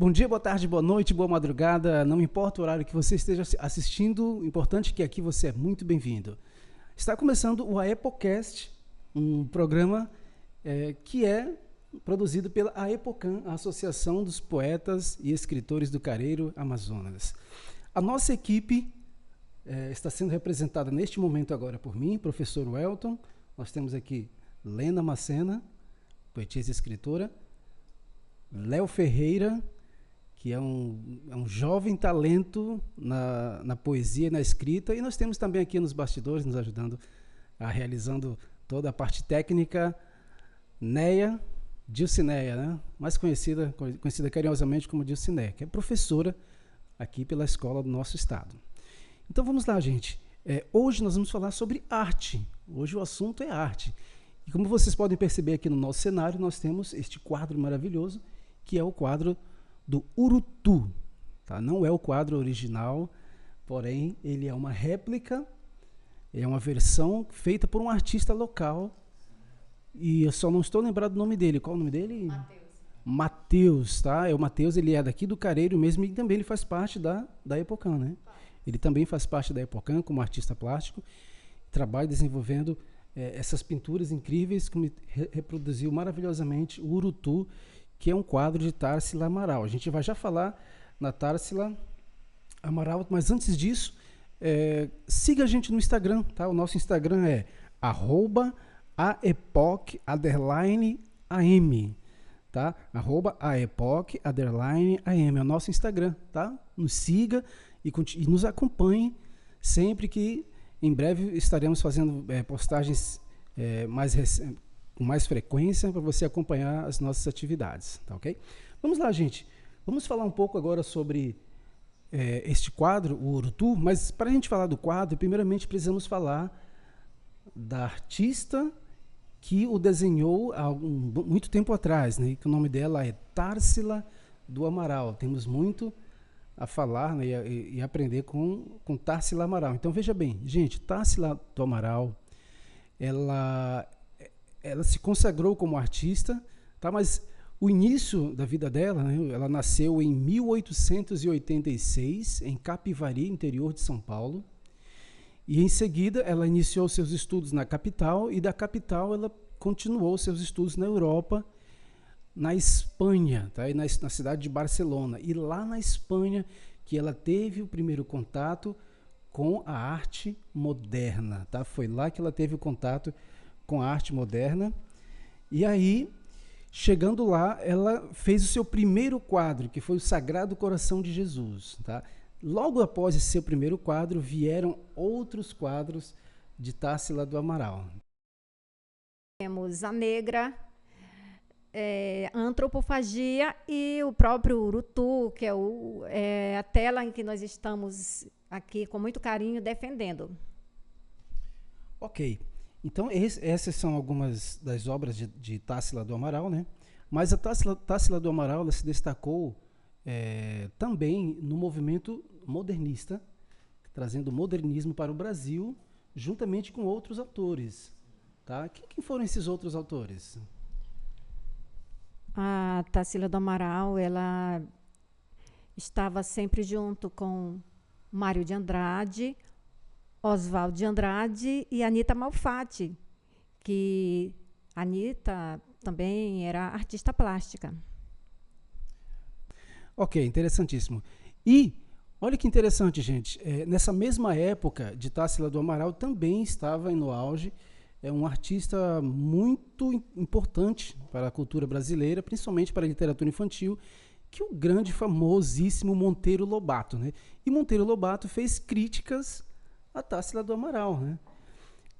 Bom dia, boa tarde, boa noite, boa madrugada, não importa o horário que você esteja assistindo, o importante é que aqui você é muito bem-vindo. Está começando o AEPOcast, um programa que é produzido pela AEPOCAM, a Associação dos Poetas e Escritores do Careiro Amazonas. A nossa equipe está sendo representada neste momento agora por mim, professor Welton. Nós temos aqui Lena Macena, poetisa e escritora, Léo Ferreira, que é um jovem talento na poesia e na escrita, e nós temos também aqui nos bastidores, nos ajudando realizando toda a parte técnica, Dilcineia, né? Mais conhecida carinhosamente como Dilcineia, que é professora aqui pela escola do nosso estado. Então vamos lá, gente. Hoje nós vamos falar sobre arte. Hoje o assunto é arte. E como vocês podem perceber aqui no nosso cenário, nós temos este quadro maravilhoso, que é o quadro do Urutu. Tá? Não é o quadro original, porém ele é uma réplica, é uma versão feita por um artista local. E eu só não estou lembrado do nome dele. Qual é o nome dele? Matheus, tá? O Matheus, ele é daqui do Careiro mesmo e também ele faz parte da AEPOCAM, né? Ele também faz parte da AEPOCAM como artista plástico, trabalha desenvolvendo essas pinturas incríveis, como reproduziu maravilhosamente o Urutu, que é um quadro de Tarsila Amaral. A gente vai já falar na Tarsila Amaral, mas antes disso, siga a gente no Instagram, tá? O nosso Instagram é @aepoc_am, tá? @aepoc_am é o nosso Instagram, tá? Nos siga e nos acompanhe sempre que em breve estaremos fazendo postagens com mais frequência para você acompanhar as nossas atividades, tá ok? Vamos lá, gente. Vamos falar um pouco agora sobre este quadro, o Urutu, mas para a gente falar do quadro, primeiramente precisamos falar da artista que o desenhou há muito tempo atrás, né? Que o nome dela é Tarsila do Amaral. Temos muito a falar, né, e aprender com Tarsila Amaral. Então veja bem, gente, Tarsila do Amaral, ela se consagrou como artista, tá? Mas o início da vida dela, né, ela nasceu em 1886 em Capivari, interior de São Paulo. E em seguida ela iniciou seus estudos na capital, e da capital ela continuou seus estudos na Europa, na Espanha, tá? E na cidade de Barcelona. E lá na Espanha que ela teve o primeiro contato com a arte moderna, tá? Foi lá que ela teve o contato com a arte moderna. E aí, chegando lá, ela fez o seu primeiro quadro, que foi o Sagrado Coração de Jesus, tá? Logo após esse seu primeiro quadro, vieram outros quadros de Tarsila do Amaral. Temos a Negra, a Antropofagia e o próprio Urutu, que é a tela em que nós estamos aqui com muito carinho defendendo. Ok, então essas são algumas das obras de Tarsila do Amaral, né? Mas a Tarsila do Amaral ela se destacou também no movimento modernista, trazendo o modernismo para o Brasil, juntamente com outros autores. Tá? Quem foram esses outros autores? A Tarsila do Amaral, ela estava sempre junto com Mário de Andrade, Oswaldo de Andrade e Anita Malfatti, que a Anita também era artista plástica. Ok, interessantíssimo. E olha que interessante, gente. Nessa mesma época de Tarsila do Amaral também estava no auge um artista muito importante para a cultura brasileira, principalmente para a literatura infantil, que é o grande, famosíssimo Monteiro Lobato, né? E Monteiro Lobato fez críticas a Tarsila do Amaral, né?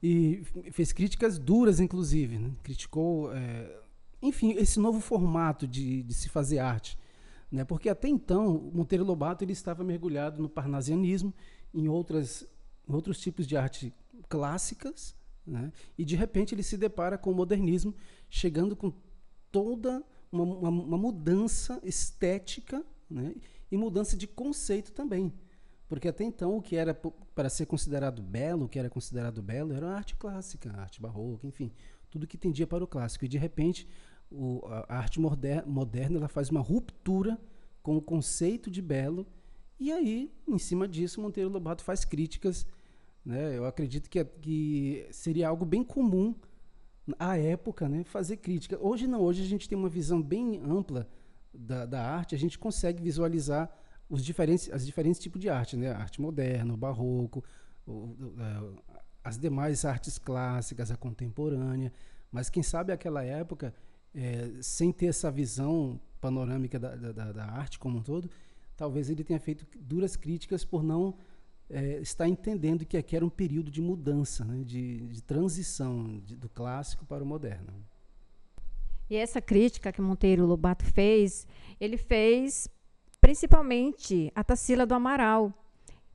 E fez críticas duras, inclusive, né? Criticou, enfim, esse novo formato de se fazer arte, né? Porque até então o Monteiro Lobato ele estava mergulhado no parnasianismo, em outros tipos de arte clássicas, né? E de repente ele se depara com o modernismo, chegando com toda uma mudança estética, né? E mudança de conceito também, porque até então o que era para ser considerado belo, era a arte clássica, a arte barroca, enfim, tudo que tendia para o clássico. E de repente a arte moderna ela faz uma ruptura com o conceito de belo, e aí, em cima disso, Monteiro Lobato faz críticas, né? Eu acredito que seria algo bem comum à época, né, fazer crítica. Hoje não, hoje a gente tem uma visão bem ampla da arte, a gente consegue visualizar os diferentes tipos de arte, né? A arte moderna, o barroco, as demais artes clássicas, a contemporânea, mas quem sabe aquela época, sem ter essa visão panorâmica da arte como um todo, talvez ele tenha feito duras críticas por não estar entendendo que aqui era um período de mudança, né, de transição do clássico para o moderno. E essa crítica que Monteiro Lobato fez, ele fez principalmente a Tarsila do Amaral.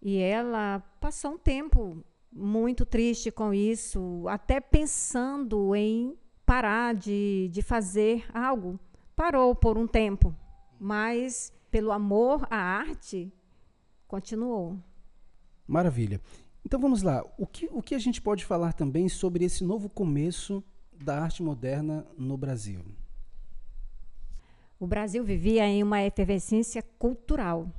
E ela passou um tempo muito triste com isso, até pensando em parar de fazer algo. Parou por um tempo, mas pelo amor à arte, continuou. Maravilha. Então vamos lá. O que a gente pode falar também sobre esse novo começo da arte moderna no Brasil? O Brasil vivia em uma efervescência cultural.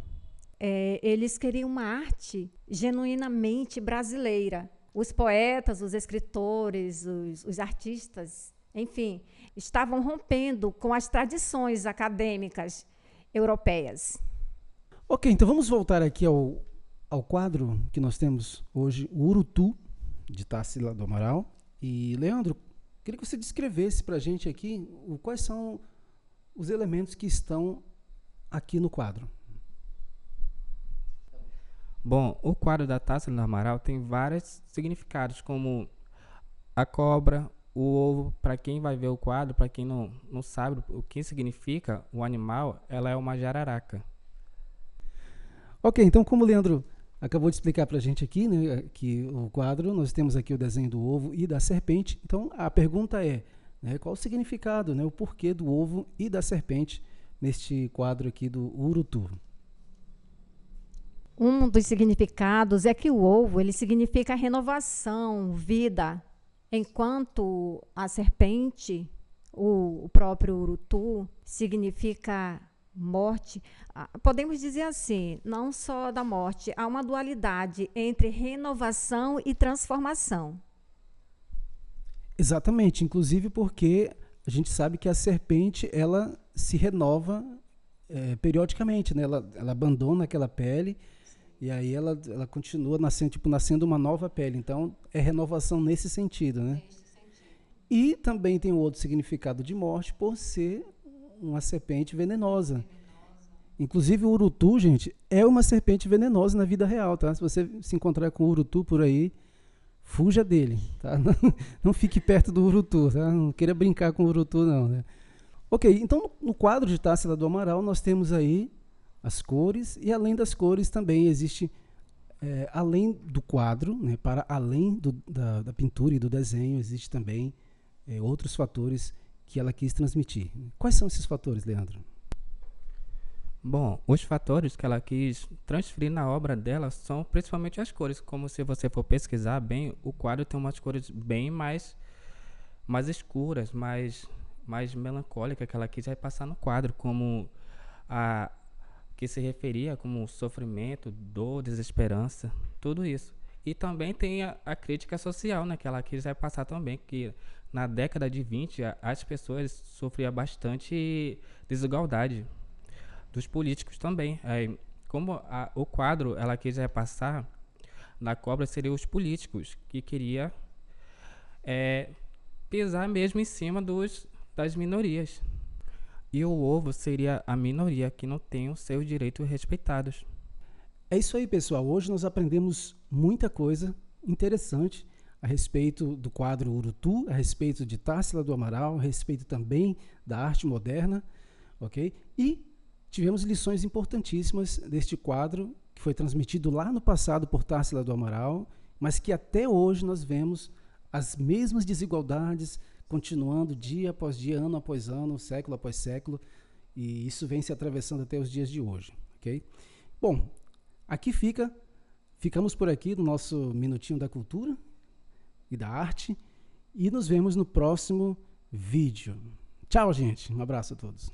Eles queriam uma arte genuinamente brasileira. Os poetas, os escritores, os artistas, enfim, estavam rompendo com as tradições acadêmicas europeias. Ok, então vamos voltar aqui ao quadro que nós temos hoje, o Urutu, de Tarsila do Amaral. E, Leandro, queria que você descrevesse para a gente aqui quais são os elementos que estão aqui no quadro. Bom, o quadro da Tarsila do Amaral tem vários significados, como a cobra, o ovo. Para quem vai ver o quadro, para quem não sabe o que significa o animal, ela é uma jararaca. Ok, então como o Leandro acabou de explicar para a gente aqui, né, que o quadro, nós temos aqui o desenho do ovo e da serpente. Então a pergunta é, né, qual o significado, né, o porquê do ovo e da serpente neste quadro aqui do Urutu? Um dos significados é que o ovo ele significa renovação, vida, enquanto a serpente, o próprio Urutu, significa morte. Podemos dizer assim, não só da morte, há uma dualidade entre renovação e transformação. Exatamente, inclusive porque a gente sabe que a serpente ela se renova periodicamente, né? Ela abandona aquela pele e aí ela continua nascendo uma nova pele. Então é renovação nesse sentido, né? E também tem um outro significado de morte por ser uma serpente venenosa. Inclusive o urutu, gente, é uma serpente venenosa na vida real, tá? Se você se encontrar com o urutu por aí, fuja dele, tá? Não fique perto do urutu, tá? Não queira brincar com o urutu, não, né? Ok, então no quadro de Tarsila do Amaral nós temos aí as cores, e além das cores também existe, além do quadro, né, para além da pintura e do desenho, existe também outros fatores que ela quis transmitir. Quais são esses fatores, Leandro? Bom, os fatores que ela quis transferir na obra dela são principalmente as cores. Como se você for pesquisar bem, o quadro tem umas cores bem mais escuras, mais melancólicas que ela quis repassar no quadro, como que se referia como sofrimento, dor, desesperança, tudo isso. E também tem a crítica social, né, que ela quis repassar também, que na década de 20 as pessoas sofriam bastante desigualdade, dos políticos também. Como o quadro ela quis repassar, na cobra seriam os políticos, que queria pisar mesmo em cima das minorias. E o ovo seria a minoria que não tem os seus direitos respeitados. É isso aí, pessoal. Hoje nós aprendemos muita coisa interessante a respeito do quadro Urutu, a respeito de Tarsila do Amaral, a respeito também da arte moderna, ok? E tivemos lições importantíssimas deste quadro, que foi transmitido lá no passado por Tarsila do Amaral, mas que até hoje nós vemos as mesmas desigualdades continuando dia após dia, ano após ano, século após século, e isso vem se atravessando até os dias de hoje, ok? Bom, aqui ficamos por aqui no nosso Minutinho da Cultura e da Arte, e nos vemos no próximo vídeo. Tchau, gente. Um abraço a todos.